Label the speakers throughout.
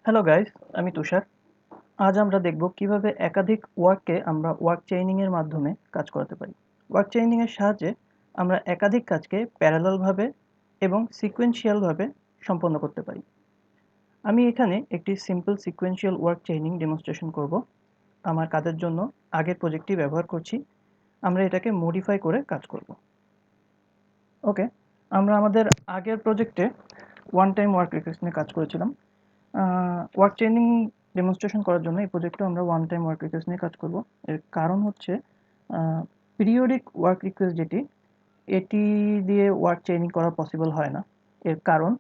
Speaker 1: Hello guys, আমি তুষার। আজ আমরা দেখব কিভাবে একাধিক ওয়ার্ককে আমরা ওয়ার্ক চেইনিং এর মাধ্যমে কাজ করাতে পারি। ওয়ার্ক চেইনিং এর সাহায্যে আমরা একাধিক কাজকে প্যারালাল ভাবে এবং সিকোয়েন্সিয়াল ভাবে সম্পন্ন করতে পারি। আমি এখানে একটি simple sequential work chaining demonstration করব। আমার কাজের জন্য আগের প্রজেক্টটি ব্যবহার করছি। আমরা এটাকে মডিফাই করে কাজ করব। ওকে, আমরা আমাদের আগের প্রজেক্টে ওয়ান টাইম ওয়ার্ক রিকোয়েস্ট নিয়ে কাজ করেছিলাম। ওয়ার্ক চেইনিং ডেমনস্ট্রেশন করার জন্য এই প্রজেক্টে আমরা ওয়ান টাইম ওয়ার্ক রিকোয়েস্ট নিয়ে কাজ করব। এর কারণ হচ্ছে পিরিয়ডিক ওয়ার্ক রিকোয়েস্ট যেটি, এটি দিয়ে ওয়ার্ক চেইনিং করা পসিবল হয় না। এর কারণ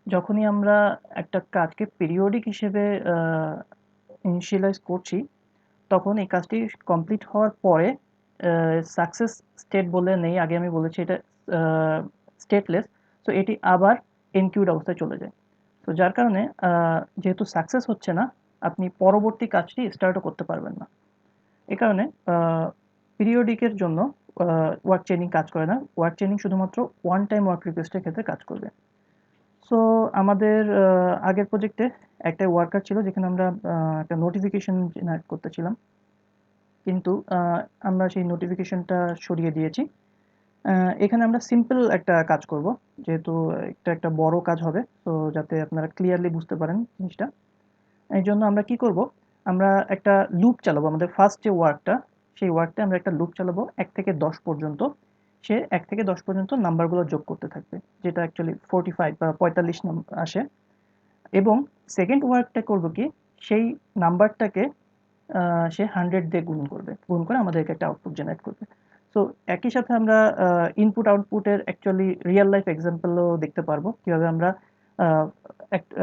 Speaker 1: যখনই আমরা একটা কাজকে পিরিয়ডিক হিসেবে ইনিশিয়ালাইজ করছি, তখন এই কাজটি কমপ্লিট হওয়ার পরে সাকসেস স্টেট বলে নেই, আগে আমি বলেছি এটা স্টেটলেস। সো এটি আবার এনকিউড অবস্থায় চলে যায়। তো যার কারণে যেহেতু সাকসেস হচ্ছে না, আপনি পরবর্তী কাজটি স্টার্টও করতে পারবেন না। এ কারণে পিরিয়ডিকের জন্য ওয়ার্ক চেইনিং কাজ করে না। ওয়ার্ক চেইনিং শুধুমাত্র ওয়ান টাইম ওয়ার্ক রিকোয়েস্টের ক্ষেত্রে কাজ করবে। সো আমাদের আগের প্রজেক্টে একটা ওয়ার্কার ছিল যেখানে আমরা একটা নোটিফিকেশন জেনারেট করতেছিলাম, কিন্তু আমরা সেই নোটিফিকেশনটা সরিয়ে দিয়েছি। এখানে আমরা সিম্পল একটা কাজ করব, যেহেতু এটা একটা বড় কাজ হবে, তো যাতে আপনারা ক্লিয়ারলি বুঝতে পারেন জিনিসটা। এই জন্য আমরা কি করব, আমরা একটা লুপ চালাবো। আমাদের ফার্স্ট যে ওয়ার্কটা, সেই ওয়ার্কটা আমরা একটা লুপ চালাবো 1 থেকে 10 পর্যন্ত। সে 1 থেকে 10 পর্যন্ত নাম্বারগুলো যোগ করতে থাকবে, যেটা অ্যাকচুয়ালি 45 বা 45 আসে। এবং সেকেন্ড ওয়ার্কটা করব কি, সেই নাম্বারটাকে সে 100 দিয়ে গুণ করবে, গুণ করে আমাদেরকে একটা আউটপুট জেনারেট করবে। সো একই সাথে আমরা ইনপুট আউটপুটের অ্যাকচুয়ালি রিয়েল লাইফ এক্সাম্পলও দেখতে পারবো, কিভাবে আমরা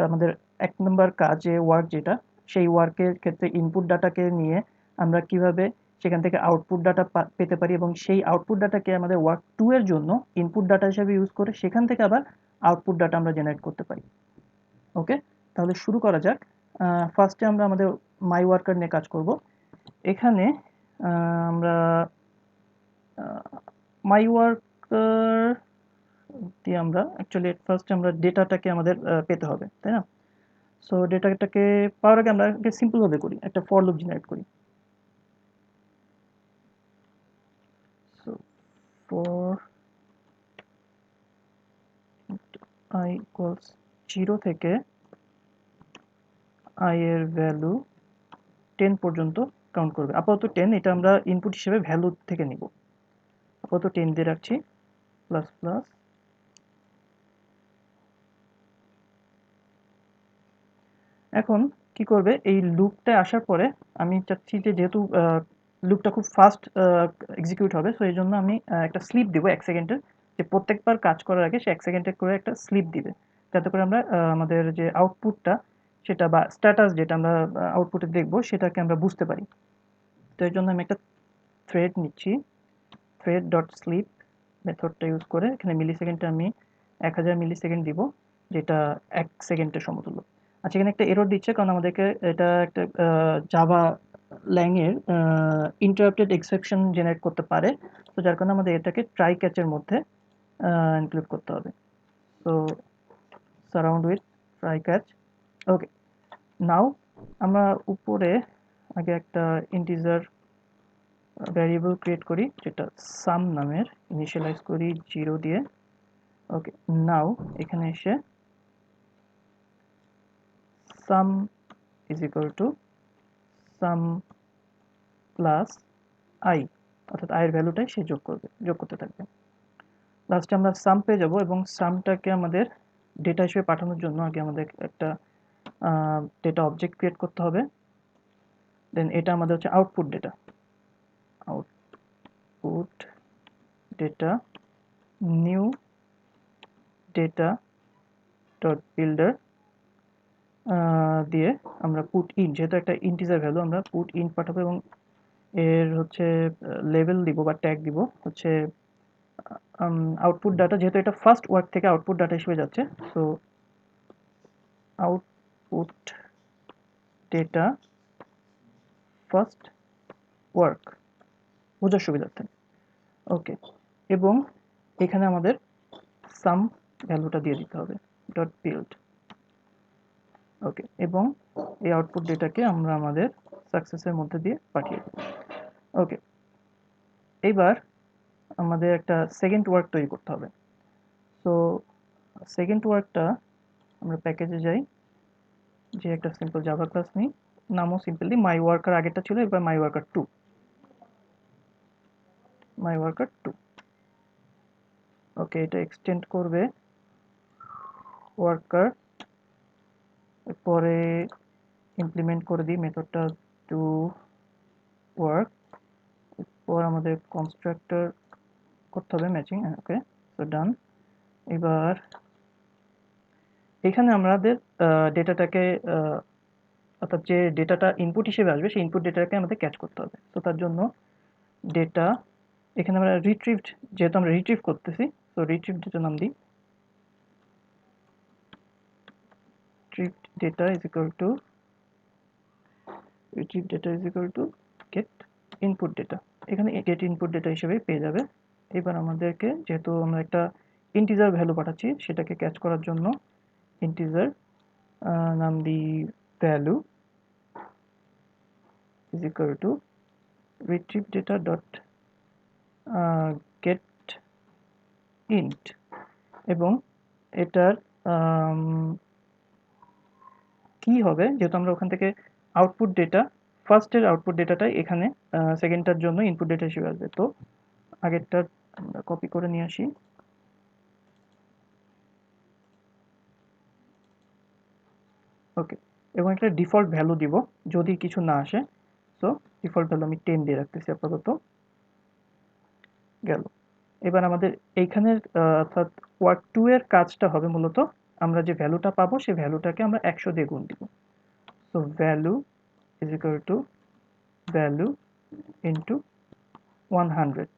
Speaker 1: আমাদের 1 নম্বর কাজে ওয়ার্ক যেটা, সেই ওয়ার্কের ক্ষেত্রে ইনপুট ডাটাকে নিয়ে আমরা কিভাবে সেখান থেকে আউটপুট ডাটা পেতে পারি, এবং সেই আউটপুট ডাটাকে আমাদের ওয়ার্ক 2 এর জন্য ইনপুট ডাটা হিসেবে ইউজ করে সেখান থেকে আবার আউটপুট ডাটা আমরা জেনারেট করতে পারি। ওকে, তাহলে শুরু করা যাক। ফার্স্টে আমরা আমাদের মাই ওয়ার্কার নিয়ে কাজ করব। এখানে আমরা মাই ওয়ার্কার দিয়ে আমরা অ্যাকচুয়ালি ফার্স্ট আমরা ডেটাটাকে আমাদের পেতে হবে, তাই না? সো ডেটাটাকে পাওয়ার আগে আমরা সিম্পল ভাবে করি, একটা ফর লুপ জেনারেট করি। সো ফর I ইকুয়ালস 0 থেকে i এর ভ্যালু 10 পর্যন্ত কাউন্ট করবে। আপাতত 10, এটা আমরা ইনপুট হিসেবে ভ্যালু থেকে নিব। আপাতত 10 দিয়ে রাখছি, প্লাস প্লাস। এখন কি করবে, এই লুপটায় আসার পরে আমি চাচ্ছি যে যেহেতু লুপটা খুব ফাস্ট এক্সিকিউট হবে, সো এই জন্য আমি একটা স্লিপ দিব 1 সেকেন্ডের, যে প্রত্যেকবার কাজ করার আগে সে 1 সেকেন্ডের করে একটা স্লিপ দিবে, যাতে করে আমরা আমাদের যে আউটপুটটা সেটা বা স্ট্যাটাস যেটা আমরা আউটপুটে দেখব সেটাকে আমরা বুঝতে পারি। তো এর জন্য আমি একটা থ্রেড নিচ্ছি, থ্রেড ডট স্লিপ মেথডটা ইউজ করে এখানে মিলি সেকেন্ডে আমি 1000 মিলি সেকেন্ড দিব, যেটা 1 সেকেন্ডের সমতুল্য। আচ্ছা, এখানে একটা এরর দিচ্ছে, কারণ আমাদেরকে এটা একটা জাভা ল্যাংয়ের ইন্টারাপ্টেড এক্সেপশন জেনারেট করতে পারে। তো যার কারণে আমাদের এটাকে ট্রাই ক্যাচের মধ্যে ইনক্লুড করতে হবে। তো সারাউন্ড উইথ ট্রাই ক্যাচ। ওকে, নাও আমরা উপরে আগে একটা ইন্টিজার ভ্যারিয়েবল ক্রিয়েট করি, যেটা সাম নামের, ইনিশিয়ালাইজ করি 0 দিয়ে। ওকে, নাও এখানে এসে সাম is equal to some plus I, অর্থাৎ আই এর ভ্যালুটাই সে যোগ করতে থাকবে। লাস্টে আমরা সাম পেয়ে যাব, এবং সামটাকে আমাদের ডেটা হিসেবে পাঠানোর জন্য আগে আমাদের একটা ডেটা অবজেক্ট ক্রিয়েট করতে হবে। দেন এটা আমাদের হচ্ছে output data, output data new data dot builder দিয়ে আমরা পুট ইন, যেহেতু একটা ইন্টিজার ভ্যালু, আমরা পুট ইন পাঠাবো, এবং এর হচ্ছে লেভেল দিব বা ট্যাগ দিব হচ্ছে আউটপুট ডাটা, যেহেতু এটা ফার্স্ট ওয়ার্ক থেকে আউটপুট ডাটা হিসেবে যাচ্ছে। So output data first work, বোঝার সুবিধার্থে। ওকে, এবং এখানে আমাদের সাম ভ্যালুটা দিয়ে দিতে হবে, ডট বিল্ড। ওকে, এবং এই আউটপুট ডেটাকে আমরা আমাদের সাকসেসের মধ্যে দিয়ে পাঠিয়ে দেব। ওকে, এইবার আমাদের একটা সেকেন্ড ওয়ার্ক তৈরি করতে হবে। সো সেকেন্ড ওয়ার্কটা আমরা প্যাকেজে যাই, যে একটা সিম্পল জাভা ক্লাস নিই, নামও সিম্পলি মাই ওয়ার্কার, আগেরটা ছিল, এবার মাই ওয়ার্কার 2, মাই ওয়ার্কার 2। ওকে, এটা এক্সটেন্ড করবে ওয়ার্কার, পরে ইমপ্লিমেন্ট করে দিই মেথডটা টু ওয়ার্ক, পর আমাদের কনস্ট্রাক্টর করতে হবে ম্যাচিং। ওকে, সো ডান। এবার এখানে আমাদের ডেটাটাকে, অর্থাৎ যে ডেটাটা ইনপুট হিসেবে আসবে সেই ইনপুট ডেটাটাকে আমাদের ক্যাচ করতে হবে। তো তার জন্য ডেটা, এখানে আমরা রিট্রিভড, যেহেতু আমরা রিট্রিভ করতেছি, তো রিট্রিভ ডেটা নাম দিই, retrieved data is equal to retrieve data is equal to get input data, এখানে get input data হিসেবে পেয়ে যাবে। এবার আমাদেরকে, যেহেতু আমরা একটা ইন্টিজার ভ্যালু পাঠাচ্ছি, সেটাকে ক্যাচ করার জন্য ইন্টিজার নাম দিই value is equal to retrieve data dot get int, এবং এটার কি হবে, যেহেতু আমরা ওখান থেকে আউটপুট ডেটা, ফার্স্টের আউটপুট ডেটাটাই এখানে সেকেন্ডটার জন্য ইনপুট ডেটা হিসেবে আসবে। তো আগেরটা আমরা কপি করে নিয়ে আসি, ওকে, এবং একটা ডিফল্ট ভ্যালু দিব যদি কিছু না আসে। সো ডিফল্ট ভ্যালু আমি 10 দিয়ে রাখতেছি আপাতত, গেল। এবার আমাদের এইখানের অর্থাৎ ওয়ার্ক 2 এর কাজটা হবে মূলত, আমরা যে ভ্যালুটা পাবো সেই ভ্যালুটাকে আমরা 100 দিয়ে গুণ দিব। So value is equal to value into 100,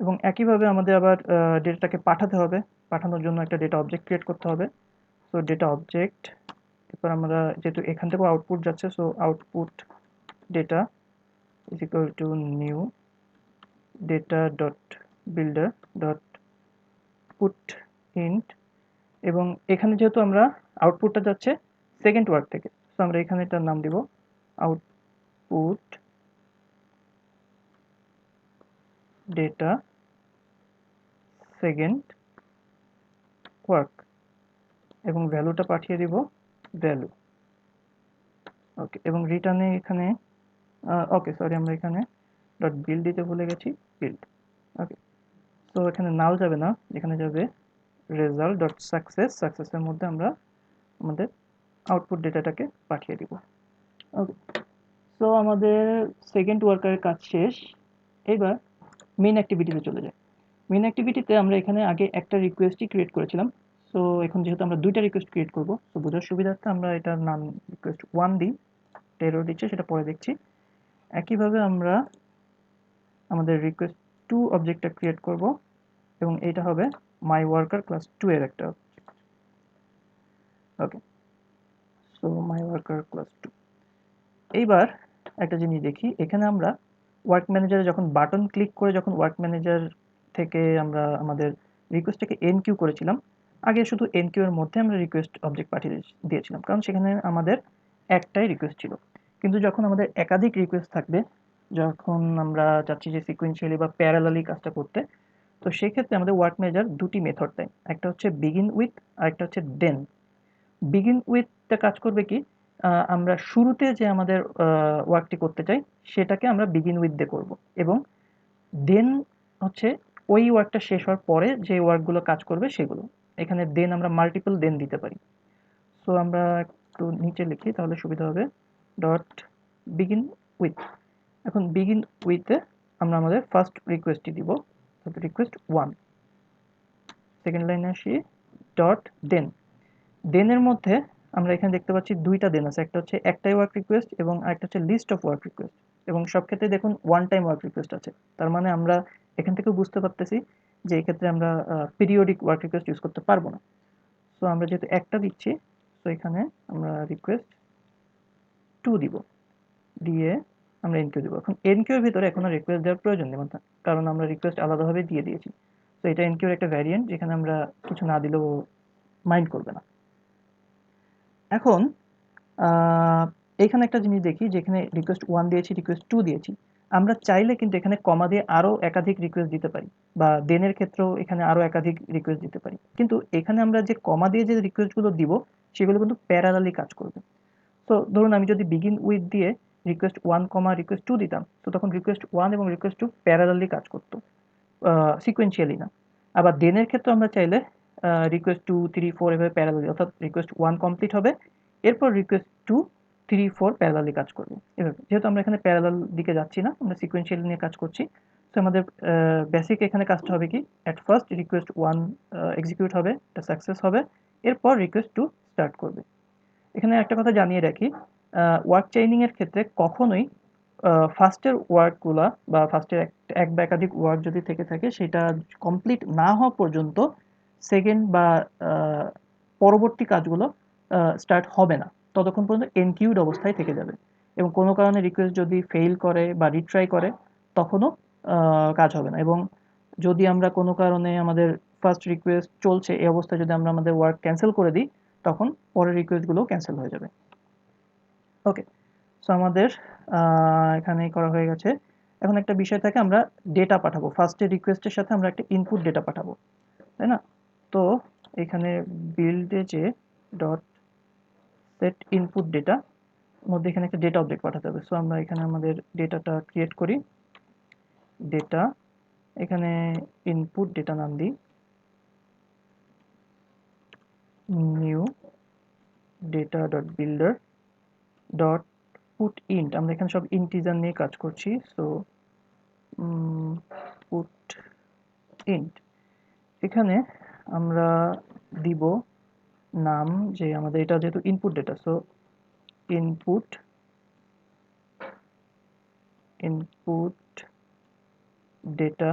Speaker 1: এবং একইভাবে আমাদের আবার ডেটাটাকে পাঠাতে হবে। পাঠানোর জন্য একটা ডেটা অবজেক্ট ক্রিয়েট করতে হবে। সো ডেটা অবজেক্ট, এরপর আমরা যেহেতু এখান থেকেও আউটপুট যাচ্ছে, so output data is equal two new data dot builder dot put int, এবং এখানে যেহেতু আমরা আউটপুটটা যাচ্ছে সেকেন্ড ওয়ার্ক থেকে, সো আমরা এখানে এটার নাম দিব আউটপুট ডেটা সেকেন্ড ওয়ার্ক, এবং ভ্যালুটা পাঠিয়ে দিব ভ্যালু। ওকে, এবং রিটার্নে এখানে ওকে সরি, আমরা এখানে ডট বিল্ড দিতে ভুলে গেছি, বিল্ড। ওকে, তো এখানে নাল যাবে না, এখানে যাবে রেজাল্ট ডট সাকসেস, সাকসেসের মধ্যে আমরা আমাদের আউটপুট ডেটাটাকে পাঠিয়ে দিব। ওকে, সো আমাদের সেকেন্ড ওয়ার্কারের কাজ শেষ। এবার মেইন অ্যাক্টিভিটিতে চলে যায়। মেইন অ্যাক্টিভিটিতে আমরা এখানে আগে একটা রিকোয়েস্টই ক্রিয়েট করেছিলাম। সো এখন যেহেতু আমরা দুইটা রিকোয়েস্ট ক্রিয়েট করব, তো বোঝার সুবিধার্থে আমরা এটার নাম রিকোয়েস্ট 1 দিই, এরর দিচ্ছে সেটা পরে দেখছি। একইভাবে আমরা আমাদের রিকোয়েস্ট 2 অবজেক্টটা ক্রিয়েট করব, এবং এইটা হবে মাই ওয়ার্কার ক্লাস 2 এর একটা। ওকে, সো মাই ওয়ার্কার ক্লাস 2। এইবার একটা জিনিস দেখি, এখানে আমরা ওয়ার্ক ম্যানেজারে যখন বাটন ক্লিক করে যখন ওয়ার্ক ম্যানেজার থেকে আমরা আমাদের রিকোয়েস্টটাকে এনকিউ করেছিলাম, আগে শুধু এনকিউ এর মধ্যে আমরা রিকোয়েস্ট অবজেক্ট পাঠিয়ে দিয়েছিলাম, কারণ সেখানে আমাদের একটাই রিকোয়েস্ট ছিল। কিন্তু যখন আমাদের একাধিক রিকোয়েস্ট থাকবে, যখন আমরা চাচ্ছি যে সিকোয়েন্সিয়ালি বা প্যারালালি কাজটা করতে, তো সেক্ষেত্রে আমাদের ওয়ার্ক ম্যানেজার দুটি মেথড দেয়, একটা হচ্ছে বিগিন উইথ আর একটা হচ্ছে দেন। বিগিন উইথটা কাজ করবে কি, আমরা শুরুতে যে আমাদের ওয়ার্কটি করতে চাই সেটাকে আমরা বিগিন উইথ দিয়ে করব, এবং দেন হচ্ছে ওই ওয়ার্কটা শেষ হওয়ার পরে যে ওয়ার্কগুলো কাজ করবে সেগুলো। এখানে দেন আমরা মাল্টিপল দেন দিতে পারি। সো আমরা একটু নিচে লিখি তাহলে সুবিধা হবে, ডট বিগিন উইথ। এখন বিগিন উইথে আমরা আমাদের ফার্স্ট রিকোয়েস্টটি দিব, রিকোয়েস্ট 1। সেকেন্ড লাইনে আসি, ডট দেন। দেনের মধ্যে আমরা এখানে দেখতে পাচ্ছি দুইটা দেন আছে, একটা হচ্ছে একটাই ওয়ার্ক রিকোয়েস্ট এবং আরেকটা হচ্ছে লিস্ট অফ ওয়ার্ক রিকোয়েস্ট, এবং সব ক্ষেত্রে দেখুন ওয়ান টাইম ওয়ার্ক রিকোয়েস্ট আছে। তার মানে আমরা এখান থেকেও বুঝতে পারতেছি যে এই ক্ষেত্রে আমরা পিরিয়ডিক ওয়ার্ক রিকোয়েস্ট ইউজ করতে পারবো না। সো আমরা যেহেতু একটা দিচ্ছি, সো এখানে আমরা রিকোয়েস্ট 2 দিব, দিয়ে আমরা এনকিউ দিব। এখন এনকিউ এর ভিতরে এখন আর রিকোয়েস্ট দেওয়ার প্রয়োজন নেই, কারণ আমরা রিকোয়েস্ট আলাদাভাবে দিয়ে দিয়েছি। তো এটা এনকিউর একটা ভ্যারিয়েন্ট, যেখানে আমরা কিছু না দিলেও মাইন্ড করবে না। এখন এখানে একটা জিনিস দেখি, যেখানে রিকোয়েস্ট 1 দিয়েছি, রিকোয়েস্ট 2 দিয়েছি। আমরা চাইলে কিন্তু এখানে কমা দিয়ে আরো একাধিক রিকোয়েস্ট দিতে পারি, বা দেনের ক্ষেত্রেও এখানে আরো একাধিক রিকোয়েস্ট দিতে পারি। কিন্তু এখানে আমরা যে কমা দিয়ে যে রিকোয়েস্টগুলো দিব, সেগুলো কিন্তু প্যারালালি কাজ করবে। তো ধরুন আমি যদি বিগিন উইথ দিয়ে রিকোয়েস্ট 1 কমা রিকোয়েস্ট 2 দিতাম, তো তখন রিকোয়েস্ট 1 এবং রিকোয়েস্ট 2 প্যারালালি কাজ করতো, সিকোয়েন্সিয়ালি না। আবার দেনের ক্ষেত্রে আমরা চাইলে রিকোয়েস্ট 2 3 4 এভাবে প্যারালালি, অর্থাৎ রিকোয়েস্ট 1 কমপ্লিট হবে, এরপর রিকোয়েস্ট 2 3 4 প্যারালালি কাজ করবে এভাবে। যেহেতু আমরা এখানে প্যারালাল দিকে যাচ্ছি না, আমরা সিকোয়েন্সিয়ালি নিয়ে কাজ করছি, তো আমাদের বেসিক এখানে কাজটা হবে কি, অ্যাট ফার্স্ট রিকোয়েস্ট 1 এক্সিকিউট হবে, এটা সাকসেস হবে, এরপর রিকোয়েস্ট 2 স্টার্ট করবে। এখানে একটা কথা জানিয়ে রাখি, ওয়ার্ক চেইনিং এর ক্ষেত্রে কখনোই ফার্স্টের ওয়ার্কগুলা বা ফার্স্টের এক বা একাধিক ওয়ার্ক যদি থেকে থাকে, সেটা কমপ্লিট না হওয়া পর্যন্ত সেকেন্ড বা পরবর্তী কাজগুলো স্টার্ট হবে না, ততক্ষণ পর্যন্ত এনকিউড অবস্থায় থেকে যাবে। এবং কোনো কারণে রিকোয়েস্ট যদি ফেইল করে বা রিট্রাই করে, তখনও কাজ হবে না। এবং যদি আমরা কোনো কারণে আমাদের ফার্স্ট রিকোয়েস্ট চলছে এই অবস্থায় যদি আমরা আমাদের ওয়ার্ক ক্যান্সেল করে দিই, তখন পরের রিকোয়েস্টগুলোও ক্যান্সেল হয়ে যাবে। ওকে, সো আমাদের এখানেই করা হয়ে গেছে। এখন একটা বিষয় থাকে, আমরা ডেটা পাঠাবো, ফার্স্টের রিকোয়েস্টের সাথে আমরা একটা ইনপুট ডেটা পাঠাবো, তাই না? তো এখানে বিল্ডে যে ডট সেট ইনপুট ডেটা মধ্যে এখানে একটা ডেটা অবজেক্ট পাঠাতে হবে। সো আমরা এখানে আমাদের ডেটাটা ক্রিয়েট করি, ডেটা, এখানে ইনপুট ডেটা নাম দিই, new data dot builder dot put int. আমরা এখানে সব ইন্টিজার নিয়ে কাজ করছি, সো পুট ইন্ট। এখানে আমরা দিব নাম, যে আমাদের এটা যেহেতু input data, so input input data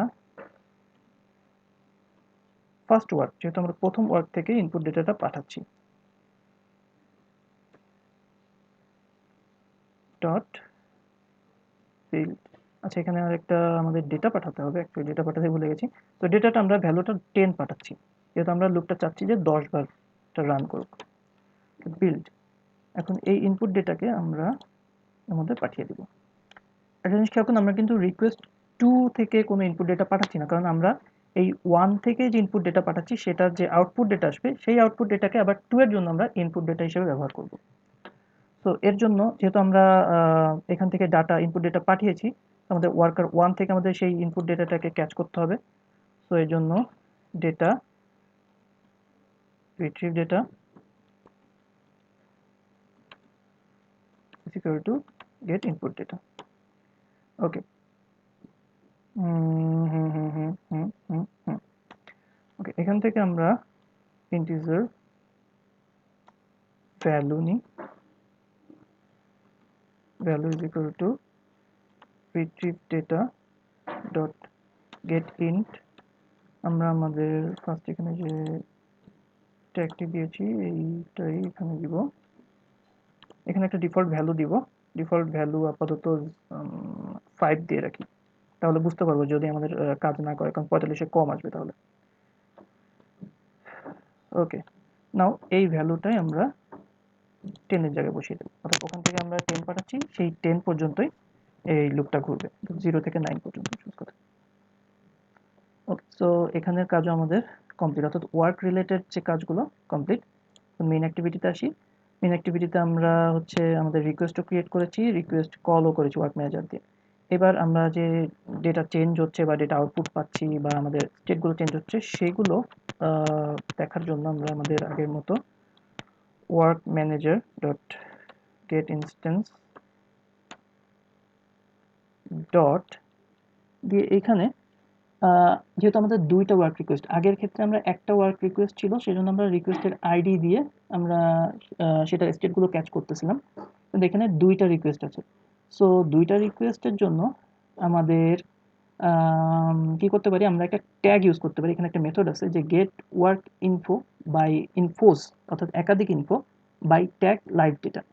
Speaker 1: first work, যেহেতু আমরা প্রথম ওয়ার্ক থেকে ইনপুট ডেটাটা পাঠাচ্ছি, ডট ফিল্ড। আচ্ছা, এখানে আরেকটা আমাদের ডেটা পাঠাতে হবে, অ্যাকচুয়ালি ডেটা পাঠাতে ভুলে গেছি। তো ডেটাটা আমরা ভ্যালুটা 10 পাঠাচ্ছি, যেহেতু আমরা লুপটা চাচ্ছি যে 10 বার রান করুক। বিল্ড, এখন এই ইনপুট ডেটাকে আমরা এর মধ্যে পাঠিয়ে দিব। একটা জিনিস খেয়াল করুন, আমরা কিন্তু রিকোয়েস্ট 2 থেকে কোনো ইনপুট ডেটা পাঠাচ্ছি না, কারণ আমরা এই 1 থেকে যে ইনপুট ডেটা পাঠাচ্ছি, সেটার যে আউটপুট ডেটা আসবে, সেই আউটপুট ডেটাকে আবার 2 এর জন্য আমরা ইনপুট ডেটা হিসেবে ব্যবহার করব। তো এর জন্য যেহেতু আমরা এখান থেকে ডাটা ইনপুট ডেটা পাঠিয়েছি, আমাদের ওয়ার্কার 1 থেকে আমাদের সেই ইনপুট ডেটাটাকে ক্যাচ করতে হবে। সো এর জন্য data retrieve data is equal to get input data. ওকে, ওকে, এখান থেকে আমরা ইন্টিজার ভ্যালু নিই, value is equal to retrieve data dot get int। আমরা আমাদের ফার্স্ট এখানে যে ট্যাগটি দিয়েছি এইটাই এখানে দিব, এখানে একটা ডিফল্ট ভ্যালু দিব, ডিফল্ট ভ্যালু আপাতত 5 দিয়ে রাখি, তাহলে বুঝতে পারবো যদি আমাদের কাজ না করে, কারণ 45 কম আসবে তাহলে। ওকে, নাও এই ভ্যালুটাই আমরা 10 এর জায়গায় বসিয়ে দেবো, অর্থাৎ ওখান থেকে আমরা 10 পাঠাচ্ছি, সেই 10 পর্যন্তই এই লুপটা ঘুরবে, 0 থেকে 9 পর্যন্ত চুজ করে। ওকে, সো এখানের কাজও আমাদের কমপ্লিট, অর্থাৎ ওয়ার্ক রিলেটেড যে কাজগুলো কমপ্লিট। মেইন অ্যাক্টিভিটিতে আসি। মেইন অ্যাক্টিভিটিতে আমরা হচ্ছে আমাদের রিকোয়েস্টও ক্রিয়েট করেছি, রিকোয়েস্ট কলও করেছি ওয়ার্ক ম্যানেজার দিয়ে। এবার আমরা যে ডেটা চেঞ্জ হচ্ছে বা ডেটা আউটপুট পাচ্ছি বা আমাদের স্টেটগুলো চেঞ্জ হচ্ছে, সেগুলো দেখার জন্য আমরা আমাদের আগের মতো work manager dot gate instance dot দিয়ে এখানে যেহেতু আমাদের দুইটা ওয়ার্ক রিকোয়েস্ট, আগের ক্ষেত্রে আমরা একটা ওয়ার্ক রিকোয়েস্ট ছিল, সেই জন্য আমরা রিকোয়েস্টের আইডি দিয়ে আমরা সেটার স্টেটগুলো ক্যাচ করতেছিলাম, কিন্তু এখানে দুইটা রিকোয়েস্ট আছে। সো দুইটা রিকোয়েস্টের জন্য আমাদের কি করতে পারি, আমরা একটা ট্যাগ ইউজ করতে পারি। এখানে একটা মেথড আছে যে get work info by infos, অর্থাৎ একাধিক info by tag live data.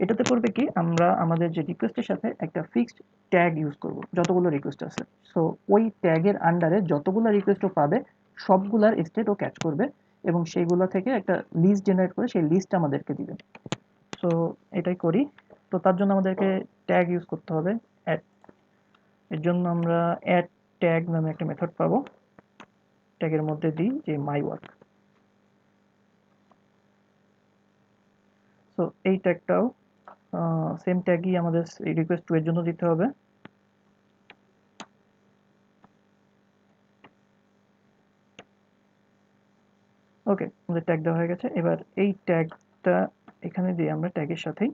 Speaker 1: এটাতে করবে কি, আমরা আমাদের যে রিকোয়েস্টের সাথে একটা ফিক্সড ট্যাগ ইউজ করব, যতগুলো রিকোয়েস্ট আছে। সো ওই ট্যাগের আন্ডারে যতগুলো রিকোয়েস্টও পাবে, সবগুলার স্টেট ও ক্যাচ করবে এবং সেইগুলো থেকে একটা লিস্ট জেনারেট করে সেই লিস্ট আমাদেরকে দিবে। সো এটাই করি। তো তার জন্য আমাদেরকে ট্যাগ ইউজ করতে হবে অ্যাড। এর জন্য আমরা অ্যাড ট্যাগ নামে একটা মেথড পাবো। ট্যাগের মধ্যে দিই যে মাই ওয়ার্ক। সো এই ট্যাগটাও সেম ট্যাগই আমাদের রিকোয়েস্ট টু এর জন্য দিতে হবে। ওকে, আমাদের ট্যাগ দেওয়া হয়ে গেছে। এবার এই ট্যাগটা এখানে দিয়ে আমরা ট্যাগের সাথেই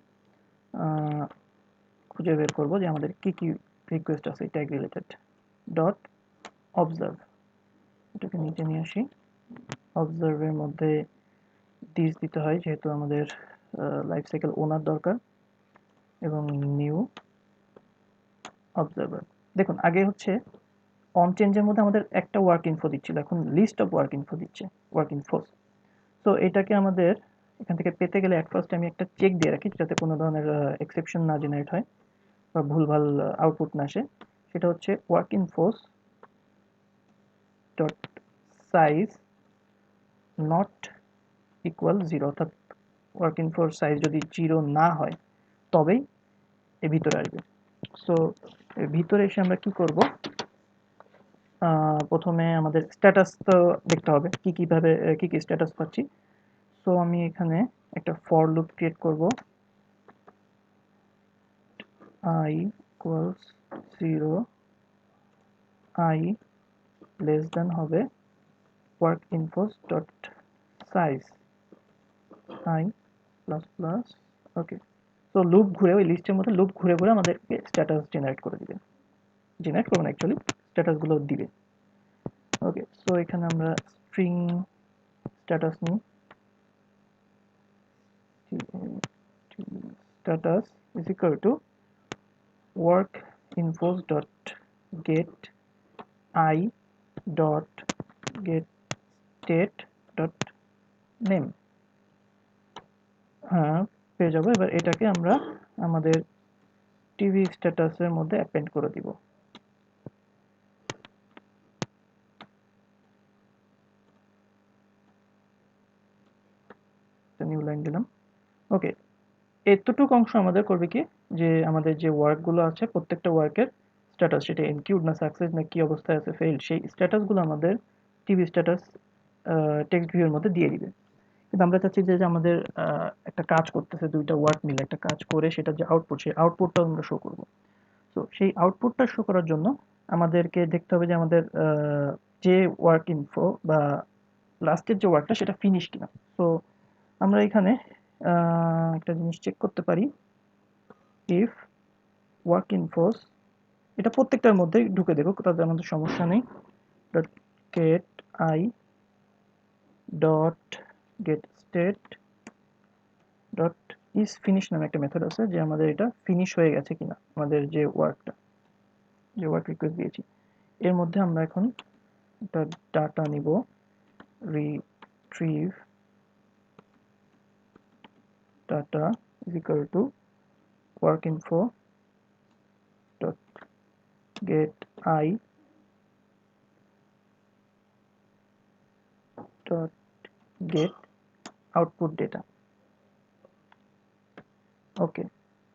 Speaker 1: খুঁজে বের করবো যে আমাদের কি কি রিকোয়েস্ট আছে ট্যাগ রিলেটেড। ডট অবজার্ভ, এটাকে নিচে নিয়ে আসি। অবজার্ভের মধ্যে দিস দিতে হয় যেহেতু আমাদের লাইফ সাইকেল ওনার দরকার, এবং নিউ অবজার্ভার। দেখুন আগে হচ্ছে অন চেঞ্জের মধ্যে আমাদের একটা ওয়ার্ক ইনফো দিচ্ছিল, এখন লিস্ট অফ ওয়ার্ক ইনফো দিচ্ছে, ওয়ার্ক ইনফোস। তো এটাকে আমাদের এখান থেকে পেতে গেলে অ্যাট ফার্স্ট আমি একটা চেক দিয়ে রাখি যাতে কোনো ধরনের এক্সেপশন না জেনারেট হয় বা ভুলভাল আউটপুট না আসে। সেটা হচ্ছে work infos dot size not equal 0, অর্থাৎ ওয়ার্ক ইনফোর সাইজ যদি 0 না হয় তবেই এর ভিতরে আসবে। সো এর ভিতরে এসে আমরা কি করব, প্রথমে আমাদের স্ট্যাটাস তো দেখতে হবে কিভাবে কি কি স্ট্যাটাস পাচ্ছি। সো আমি এখানে একটা ফর লুপ ক্রিয়েট করব, I equals 0, I less than হবে work infos dot size I plus plus। ওকে, তো লুপ ঘুরে ওই লিস্টের মধ্যে লুপ ঘুরে ঘুরে আমাদেরকে স্ট্যাটাস জেনারেট করে দিবে, জেনারেট করবে না অ্যাকচুয়ালি, স্ট্যাটাসগুলো দিবে। ওকে, সো এখানে আমরা স্ট্রিং স্ট্যাটাস নিই। Status is equal two work infos dot get I dot get state dot name। হ্যাঁ, পেয়ে যাবো। এবার এটাকে আমরা আমাদের টিভি স্ট্যাটাসের মধ্যে অ্যাপেন্ড করে দিব। নিউ লাইন দিলাম। ওকে, এতটুকু অংশ আমাদের করবে কি, যে আমাদের যে ওয়ার্কগুলো আছে প্রত্যেকটা ওয়ার্কের স্ট্যাটাস, সেটা এনকিউড না সাকসেস না কি অবস্থায় আছে ফেইল, সেই স্ট্যাটাসগুলো আমাদের টিভি স্ট্যাটাস টেক্সট ভিউয়ের মধ্যে দিয়ে দিবে। কিন্তু আমরা চাচ্ছি যে আমাদের একটা কাজ করতেছে, দুইটা ওয়ার্ক মিলে একটা কাজ করে সেটা যে আউটপুট, সেই আউটপুটটাও আমরা শো করব। তো সেই আউটপুটটা শো করার জন্য আমাদেরকে দেখতে হবে যে আমাদের যে ওয়ার্ক ইনফো বা লাস্টের যে ওয়ার্কটা সেটা ফিনিশ কিনা। তো আমরা এখানে একটা জিনিস চেক করতে পারি, ইফ ওয়ার্ক ইনফোস, এটা প্রত্যেকটার মধ্যেই ঢুকে দেবো, তাতে আমাদের সমস্যা নেই। Dot get I dot gate state dot is finish নামে একটা মেথড আছে, যে আমাদের এটা ফিনিশ হয়ে গেছে কিনা, আমাদের যে ওয়ার্কটা, যে ওয়ার্ক রিকোয়েস্ট দিয়েছি এর মধ্যে আমরা এখন একটা ডাটা নিব, retrieve data is equal to work info dot get I dot get output data. Okay,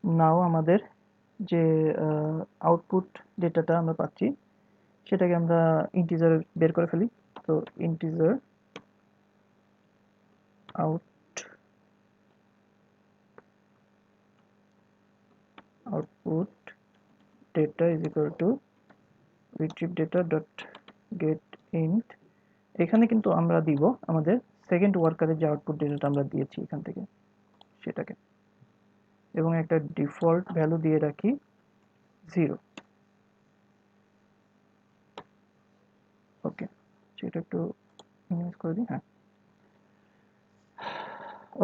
Speaker 1: now আমাদের যে আউটপুট ডেটাটা আমরা পাচ্ছি সেটাকে আমরা ইন্টিজার বের করে ফেলি। তো integer output data is equal two retrieve data dot gate int. এখানে কিন্তু আমরা দিব আমাদের সেকেন্ড ওয়ার্কারের যে আউটপুট ডেটাটা আমরা দিয়েছি এখান থেকে সেটাকে, এবং একটা ডিফল্ট ভ্যালু দিয়ে রাখি 0। ওকে, সেটা একটু মিনিমাইজ করে দিই। হ্যাঁ,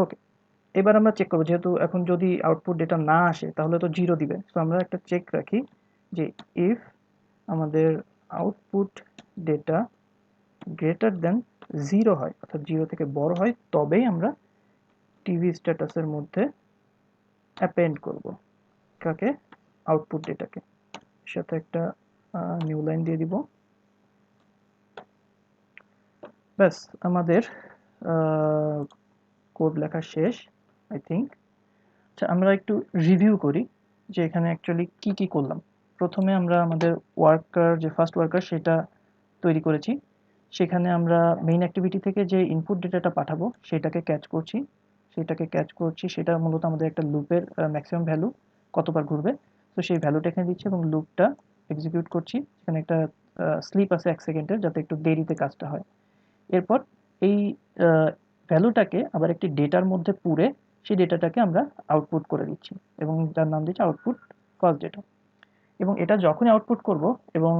Speaker 1: ওকে, এবার আমরা চেক করবো, যেহেতু এখন যদি আউটপুট ডেটা না আসে তাহলে তো 0 দিবে। সো আমরা একটা চেক রাখি যে ইফ আমাদের আউটপুট ডেটা গ্রেটার দেন 0 হয়, অর্থাৎ 0 থেকে বড় হয়, তবেই আমরা টিভি স্ট্যাটাসের মধ্যে অ্যাপেন্ড করব কাকে, আউটপুট ডেটাকে। সাথে একটা নিউ লাইন দিয়ে দিব। ব্যাস, আমাদের কোড লেখা শেষ আই থিঙ্ক। আচ্ছা, আমরা একটু রিভিউ করি যে এখানে অ্যাকচুয়ালি কি কি করলাম। প্রথমে আমরা আমাদের ওয়ার্কার, যে ফার্স্ট ওয়ার্কার, সেটা তৈরি করেছি। সেখানে আমরা মেইন অ্যাক্টিভিটি থেকে যে ইনপুট ডেটাটা পাঠাবো সেটাকে ক্যাচ করছি। সেটা মূলত আমাদের একটা লুপের ম্যাক্সিমাম ভ্যালু কতবার ঘুরবে, তো সেই ভ্যালুটা এখানে দিচ্ছি এবং লুপটা এক্সিকিউট করছি। এখানে একটা স্লিপ আছে 1 সেকেন্ডের, যাতে একটু দেরিতে কাজটা হয়। এরপর এই ভ্যালুটাকে আবার একটি ডেটার মধ্যে পুরে সেই ডেটাটাকে আমরা আউটপুট করে দিচ্ছি এবং তার নাম দিচ্ছি আউটপুট ফার্স্ট ডেটা। এবং এটা যখনই আউটপুট করব, এবং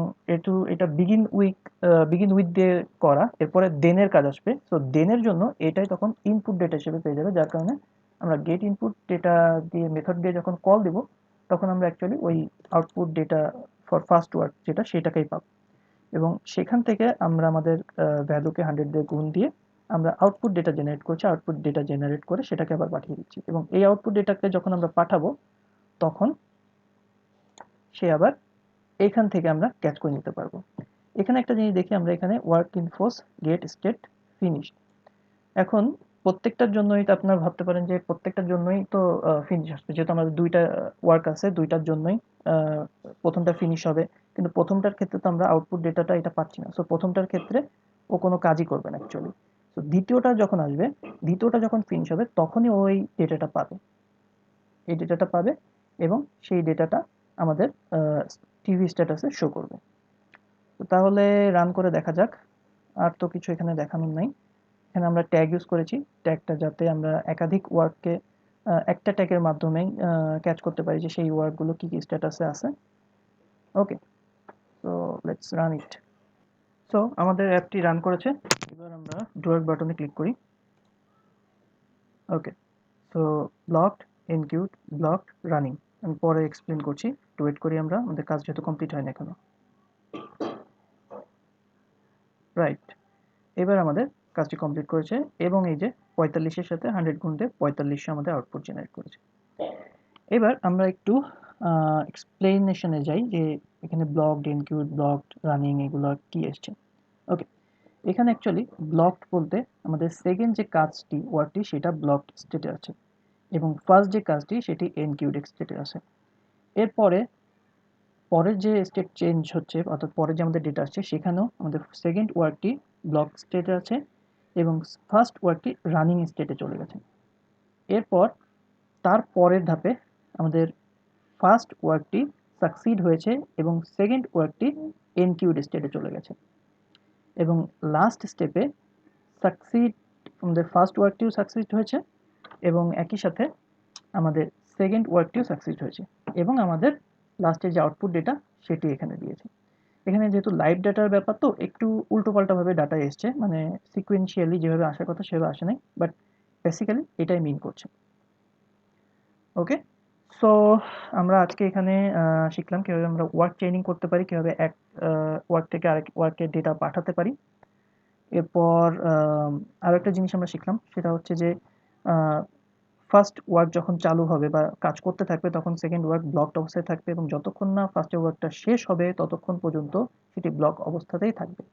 Speaker 1: এটা বিগিন উইথ দিয়ে করা, এরপরে দেনের কাজ আসবে। তো দেনের জন্য এটাই তখন ইনপুট ডেটা হিসেবে পেয়ে যাবে, যার কারণে আমরা গেট ইনপুট ডেটা দিয়ে মেথড দিয়ে যখন কল দিব, তখন আমরা অ্যাকচুয়ালি ওই output data for first work যেটা, সেটাকেই পাবো। এবং সেখান থেকে আমরা আমাদের ভ্যালুকে 100 দিয়ে গুণ দিয়ে আমরা আউটপুট ডেটা জেনারেট করছি। আউটপুট ডেটা জেনারেট করে সেটাকে আবার পাঠিয়ে দিচ্ছি, এবং এই আউটপুট ডেটাকে যখন আমরা পাঠাবো তখন সে আবার এখান থেকে আমরা ক্যাচ করে নিতে পারবো। এখানে একটা জিনিস দেখি আমরা, এখানে ওয়ার্ক ইনফোস গেট স্টেট ফিনিশ। এখন প্রত্যেকটার জন্যই তো আপনারা ভাবতে পারেন যে প্রত্যেকটার জন্যই তো ফিনিশ আসবে, যেহেতু আমাদের দুইটা ওয়ার্ক আছে, দুইটার জন্যই প্রথমটা ফিনিশ হবে। কিন্তু প্রথমটার ক্ষেত্রে তো আমরা আউটপুট ডেটাটা এটা পাচ্ছি না, সো প্রথমটার ক্ষেত্রে ও কোনো কাজই করবে না অ্যাকচুয়ালি। তো দ্বিতীয়টা যখন আসবে, দ্বিতীয়টা যখন ফিনিশ হবে, তখনই ওই ডেটাটা পাবে, এই ডেটাটা পাবে, এবং সেই ডেটাটা আমাদের টিভি স্ট্যাটাসে শো করবে। তো তাহলে রান করে দেখা যাক। আর তো কিছু এখানে দেখানোর নাই। এখানে আমরা ট্যাগ ইউজ করেছি, ট্যাগটা যাতে আমরা একাধিক ওয়ার্ককে একটা ট্যাগের মাধ্যমে ক্যাচ করতে পারি যে সেই ওয়ার্কগুলো কী কী স্ট্যাটাসে আছে। Okay, so let's run it. So আমাদের অ্যাপটি রান করেছে। এবার আমরা ডুয়ার্ক বাটনে ক্লিক করি। ওকে, সো ব্লকড, এনকিউড, ব্লকড, রানিং। আমি পরে এক্সপ্লেন করছি, একটু ওয়েট করি আমরা, আমাদের কাজ যেহেতু কমপ্লিট হয় না এখনো। রাইট, এবার আমাদের কাজটি কমপ্লিট করেছে, এবং এই যে 45-এর সাথে 100 গুণ দিয়ে 4500 আমাদের আউটপুট জেনারেট করেছে। এবার আমরা একটু এক্সপ্লেনেশনে যাই যে এখানে ব্লকড, এনকিউড, ব্লকড, রানিং এগুলো কি এসছে। ওকে, এখানে অ্যাকচুয়ালি ব্লকড বলতে আমাদের সেকেন্ড যে কাজটি, ওয়ার্ডটি, সেটা ব্লকড স্টেটে আছে, এবং ফার্স্ট যে কাজটি সেটি এনকিউড স্টেটে আছে। এরপরে পরের যে স্টেট চেঞ্জ হচ্ছে, অর্থাৎ পরে যে আমাদের ডেটা আসছে, সেখানেও আমাদের সেকেন্ড ওয়ার্ডটি ব্লক স্টেটে আছে এবং ফার্স্ট ওয়ার্ডটি রানিং স্টেটে চলে গেছে। এরপর তার পরের ধাপে আমাদের ফার্স্ট ওয়ার্কটি সাকসিড হয়েছে এবং সেকেন্ড ওয়ার্কটি এনকিউড স্টেটে চলে গেছে, এবং লাস্ট স্টেপে সাকসিড, আমাদের ফার্স্ট ওয়ার্কটিও সাকসিড হয়েছে এবং একই সাথে আমাদের সেকেন্ড ওয়ার্কটিও সাকসিড হয়েছে, এবং আমাদের লাস্টে যে আউটপুট ডেটা সেটি এখানে দিয়েছে। এখানে যেহেতু লাইভ ডাটার ব্যাপার, তো একটু উল্টোপাল্টাভাবে ডাটা এসছে, মানে সিকোয়েন্সিয়ালি যেভাবে আসার কথা সেভাবে আসে নাই, বাট বেসিক্যালি এটাই মিন করছে। ওকে, সো আমরা আজকে এখানে শিখলাম কীভাবে আমরা ওয়ার্ক চেইনিং করতে পারি, কীভাবে এক ওয়ার্ক থেকে আরেক ওয়ার্কের ডেটা পাঠাতে পারি। এরপর আরও একটা জিনিস আমরা শিখলাম, সেটা হচ্ছে যে ফার্স্ট ওয়ার্ক যখন চালু হবে বা কাজ করতে থাকবে, তখন সেকেন্ড ওয়ার্ক ব্লকড অবস্থায় থাকবে, এবং যতক্ষণ না ফার্স্টের ওয়ার্কটা শেষ হবে ততক্ষণ পর্যন্ত সেটি ব্লক অবস্থাতেই থাকবে।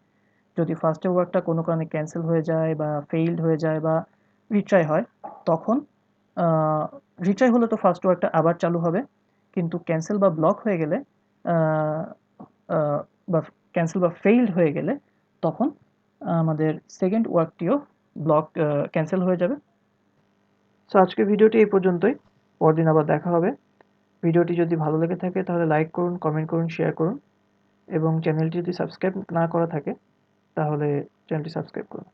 Speaker 1: যদি ফার্স্টের ওয়ার্কটা কোনো কারণে ক্যান্সেল হয়ে যায় বা ফেইল্ড হয়ে যায় বা রিট্রাই হয়, তখন রিট্রাই হলে তো ফার্স্ট ওয়ার্কটা আবার চালু হবে, কিন্তু ক্যান্সেল বা ব্লক হয়ে গেলে বা ক্যান্সেল বা ফেইল্ড হয়ে গেলে তখন আমাদের সেকেন্ড ওয়ার্কটিও ক্যান্সেল হয়ে যাবে। সো আজকের ভিডিওটি এই পর্যন্তই, পরদিন আবার দেখা হবে। ভিডিওটি যদি ভালো লেগে থাকে তাহলে লাইক করুন, কমেন্ট করুন, শেয়ার করুন, এবং চ্যানেলটি যদি সাবস্ক্রাইব না করা থাকে তাহলে চ্যানেলটি সাবস্ক্রাইব করুন।